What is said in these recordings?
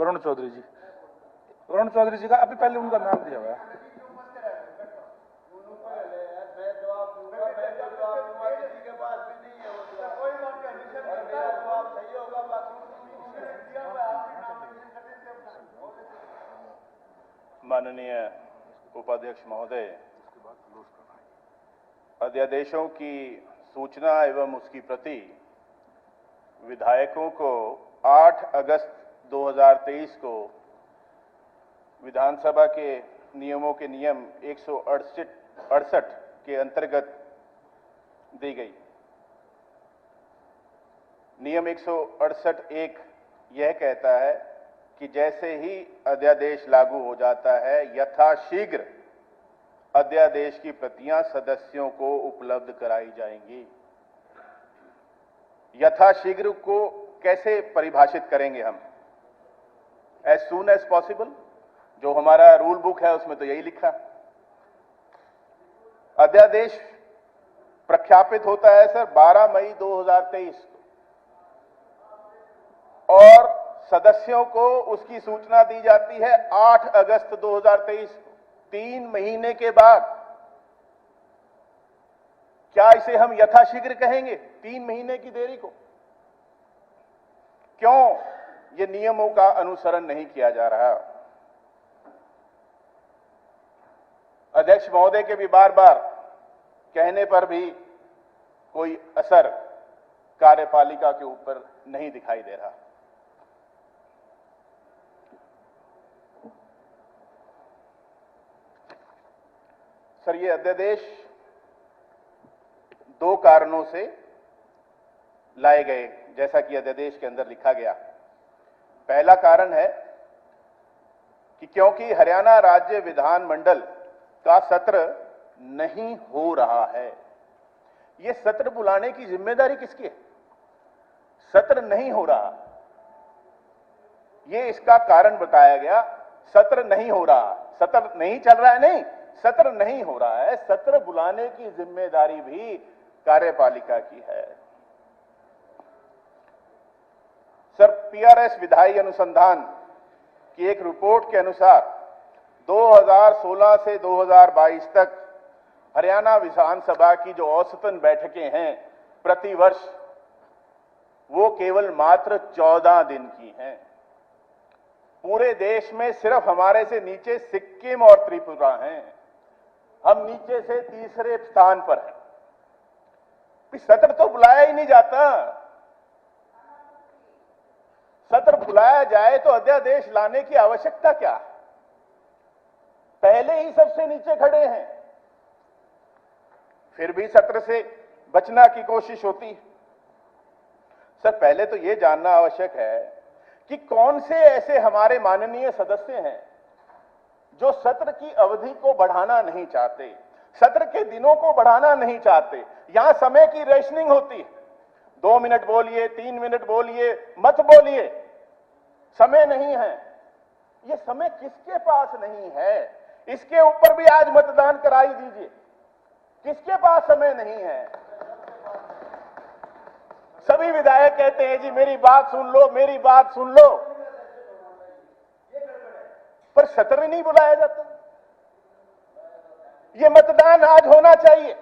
वरुण चौधरी जी। वरुण चौधरी जी का अभी पहले उनका नाम दिया हुआ है। माननीय उपाध्यक्ष महोदय, अध्यादेशों की सूचना एवं उसकी प्रति विधायकों को 8 अगस्त 2023 को विधानसभा के नियमों के नियम 168 के अंतर्गत दी गई। नियम 168(1) यह कहता है कि जैसे ही अध्यादेश लागू हो जाता है यथाशीघ्र अध्यादेश की प्रतियां सदस्यों को उपलब्ध कराई जाएंगी। यथाशीघ्र को कैसे परिभाषित करेंगे हम? एज सून एज पॉसिबल, जो हमारा रूल बुक है उसमें तो यही लिखा। अध्यादेश प्रख्यापित होता है सर 12 मई 2023 को और सदस्यों को उसकी सूचना दी जाती है 8 अगस्त 2023 को, 3 महीने के बाद। क्या इसे हम यथाशीघ्र कहेंगे 3 महीने की देरी को? क्यों ये नियमों का अनुसरण नहीं किया जा रहा? अध्यक्ष महोदय के भी बार बार कहने पर भी कोई असर कार्यपालिका के ऊपर नहीं दिखाई दे रहा। सर, ये अध्यादेश 2 कारणों से लाए गए, जैसा कि अध्यादेश के अंदर लिखा गया। पहला कारण है कि क्योंकि हरियाणा राज्य विधानमंडल का सत्र नहीं हो रहा है। यह सत्र बुलाने की जिम्मेदारी किसकी है? सत्र नहीं हो रहा, यह इसका कारण बताया गया। सत्र नहीं हो रहा, सत्र नहीं चल रहा है, नहीं, सत्र नहीं हो रहा है। सत्र बुलाने की जिम्मेदारी भी कार्यपालिका की है। सर, पीआरएस विधायी अनुसंधान की एक रिपोर्ट के अनुसार 2016 से 2022 तक हरियाणा विधानसभा की जो औसतन बैठकें हैं प्रतिवर्ष, वो केवल मात्र 14 दिन की हैं। पूरे देश में सिर्फ हमारे से नीचे सिक्किम और त्रिपुरा हैं। हम नीचे से तीसरे स्थान पर हैं। सत्र तो बुलाया ही नहीं जाता। सत्र बुलाया जाए तो अध्यादेश लाने की आवश्यकता क्या? पहले ही सबसे नीचे खड़े हैं, फिर भी सत्र से बचना की कोशिश होती। सर, पहले तो यह जानना आवश्यक है कि कौन से ऐसे हमारे माननीय सदस्य हैं जो सत्र की अवधि को बढ़ाना नहीं चाहते, सत्र के दिनों को बढ़ाना नहीं चाहते। यहां समय की रेशनिंग होती है। 2 मिनट बोलिए, 3 मिनट बोलिए, मत बोलिए, समय नहीं है। यह समय किसके पास नहीं है? इसके ऊपर भी आज मतदान कराई दीजिए। किसके पास समय नहीं है? सभी विधायक कहते हैं जी मेरी बात सुन लो, मेरी बात सुन लो, पर सत्र नहीं बुलाया जाता। यह मतदान आज होना चाहिए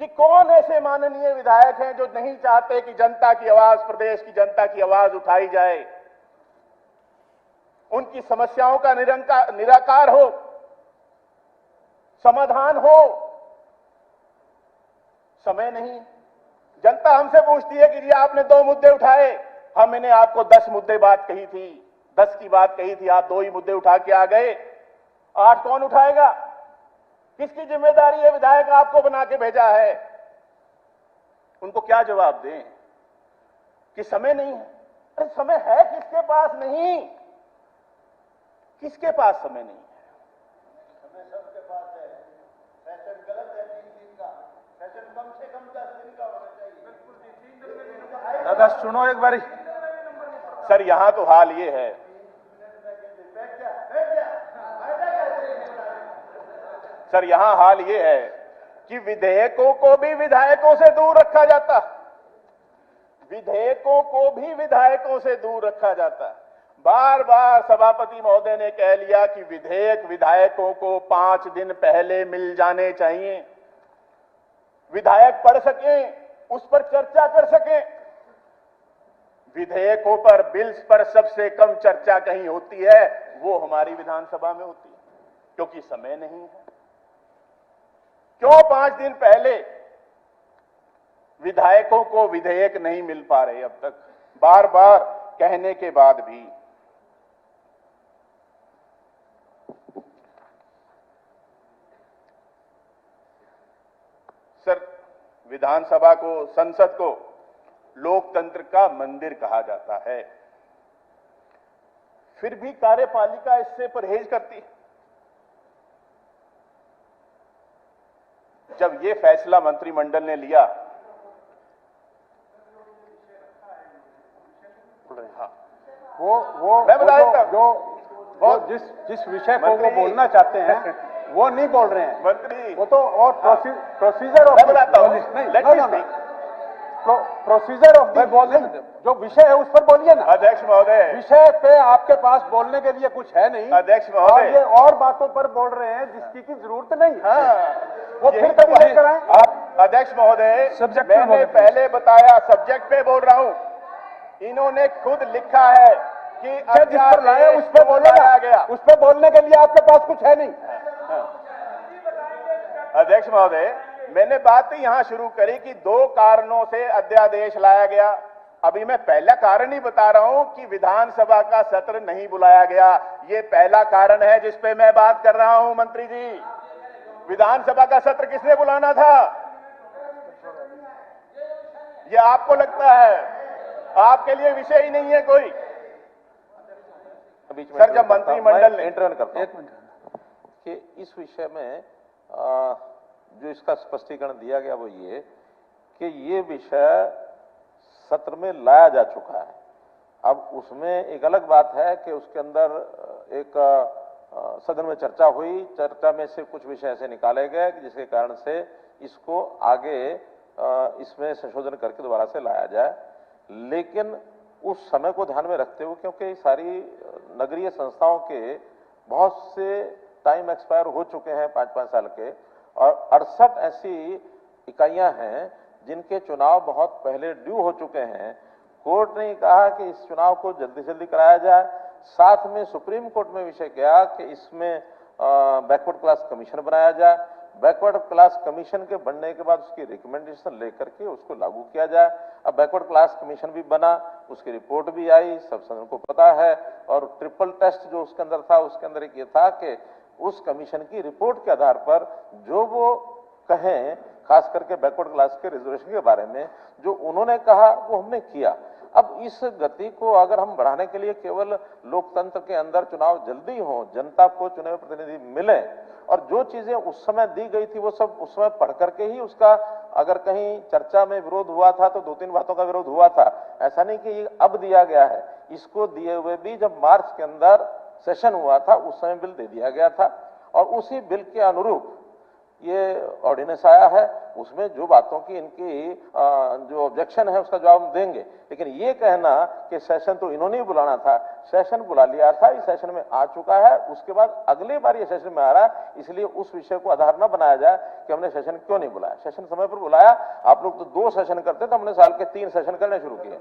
कि कौन ऐसे माननीय विधायक हैं जो नहीं चाहते कि जनता की आवाज, प्रदेश की जनता की आवाज उठाई जाए, उनकी समस्याओं का निराकार हो, समाधान हो। समय नहीं। जनता हमसे पूछती है कि जी आपने 2 मुद्दे उठाए, मैंने आपको 10 मुद्दे बात कही थी, 10 की बात कही थी, आप 2 ही मुद्दे उठा के आ गए। 8 कौन उठाएगा? किसकी जिम्मेदारी है? विधायक आपको बना के भेजा है। उनको क्या जवाब दें कि समय नहीं है? अरे समय है किसके पास? नहीं, किसके पास समय नहीं है? समय सबके पास है। सेशन गलत है 3 दिन का, सेशन कम से कम 10 दिन का होना चाहिए। दादा सुनो एक बारी। सर, यहां तो हाल ये है, सर यहां हाल ये है कि विधेयकों को भी विधायकों से दूर रखा जाता, विधेयकों को भी विधायकों से दूर रखा जाता। बार बार सभापति महोदय ने कह लिया कि विधेयक विधायकों को 5 दिन पहले मिल जाने चाहिए, विधायक पढ़ सकें, उस पर चर्चा कर सकें। विधेयकों पर, बिल्स पर सबसे कम चर्चा कहीं होती है वो हमारी विधानसभा में होती है, क्योंकि समय नहीं है। क्यों 5 दिन पहले विधायकों को विधेयक नहीं मिल पा रहे अब तक, बार बार कहने के बाद भी? सर, विधानसभा को, संसद को लोकतंत्र का मंदिर कहा जाता है, फिर भी कार्यपालिका इससे परहेज करती है। जब ये फैसला मंत्रिमंडल ने लिया, हाँ, वो मैं बता देता हूं, जो जिस विषय को वो बोलना चाहते हैं वो नहीं बोल रहे हैं मंत्री। वो तो और प्रोसीजर ऑफ, मैं बताता हूं, प्रोसीजर ऑफ जो विषय है उस पर बोलिए ना। अध्यक्ष महोदय, विषय पे आपके पास बोलने के लिए कुछ है नहीं। अध्यक्ष महोदय, और ये और बातों पर बोल रहे हैं जिसकी की जरूरत नहीं। हाँ, वो फिर कभी लेकर आए। आप अध्यक्ष महोदय, मैंने पहले बताया सब्जेक्ट पे बोल रहा हूं। इन्होंने खुद लिखा है कि जिस पर लाए उस पर बोलेगा गया, उस पर बोलने के लिए आपके पास कुछ है नहीं। अध्यक्ष महोदय, मैंने बात यहां शुरू करी कि 2 कारणों से अध्यादेश लाया गया। अभी मैं पहला कारण ही बता रहा हूं कि विधानसभा का सत्र नहीं बुलाया गया। ये पहला कारण है जिस पे मैं बात कर रहा हूं। मंत्री जी, विधानसभा का सत्र किसने बुलाना था? ये आपको लगता है, आपके लिए विषय ही नहीं है कोई। सर, जब मंत्रिमंडल ने इंटरव्यू करता हूं कि इस विषय में जो इसका स्पष्टीकरण दिया गया वो ये कि ये विषय सत्र में लाया जा चुका है। अब उसमें एक अलग बात है कि उसके अंदर एक सदन में चर्चा हुई, चर्चा में से कुछ विषय ऐसे निकाले गए जिसके कारण से इसको आगे इसमें संशोधन करके दोबारा से लाया जाए। लेकिन उस समय को ध्यान में रखते हुए, क्योंकि सारी नगरीय संस्थाओं के बहुत से टाइम एक्सपायर हो चुके हैं 5-5 साल के, और 68 ऐसी इकाइयां हैं जिनके चुनाव बहुत पहले ड्यू हो चुके हैं। कोर्ट ने कहा कि इस चुनाव को जल्दी से जल्दी कराया जाए। साथ में सुप्रीम कोर्ट में विषय गया कि इसमें बैकवर्ड क्लास कमीशन बनाया जाए। बैकवर्ड क्लास कमीशन के बनने के बाद उसकी रिकमेंडेशन लेकर के उसको लागू किया जाए। अब बैकवर्ड क्लास कमीशन भी बना, उसकी रिपोर्ट भी आई, सब सदन को पता है। और ट्रिपल टेस्ट जो उसके अंदर था, उसके अंदर एक ये था कि उस कमीशन की रिपोर्ट के आधार पर जो वो कहें, खास करके बैकवर्ड क्लास के रिजर्वेशन के बारे में जो उन्होंने कहा वो हमने किया। अब इस गति को अगर हम बढ़ाने के लिए केवल लोकतंत्र के अंदर चुनाव जल्दी हो, जनता को चुने हुए प्रतिनिधि मिले, और जो चीजें उस समय दी गई थी वो सब उस समय पढ़ करके ही उसका अगर कहीं चर्चा में विरोध हुआ था तो 2-3 बातों का विरोध हुआ था। ऐसा नहीं कि ये अब दिया गया है। इसको दिए हुए भी जब मार्च के अंदर सेशन हुआ था उस समय बिल दे दिया गया था, और उसी बिल के अनुरूप ये ऑर्डिनेंस आया है। उसमें जो बातों की इनकी जो ऑब्जेक्शन है उसका जवाब हम देंगे। लेकिन ये कहना कि सेशन तो इन्होंने ही बुलाना था, सेशन बुला लिया था, इस सेशन में आ चुका है, उसके बाद अगली बार ये सेशन में आ रहा है, इसलिए उस विषय को आधार न बनाया जाए कि हमने सेशन क्यों नहीं बुलाया। सेशन समय पर बुलाया। आप लोग तो 2 सेशन करते तो हमने साल के 3 सेशन करने शुरू किए।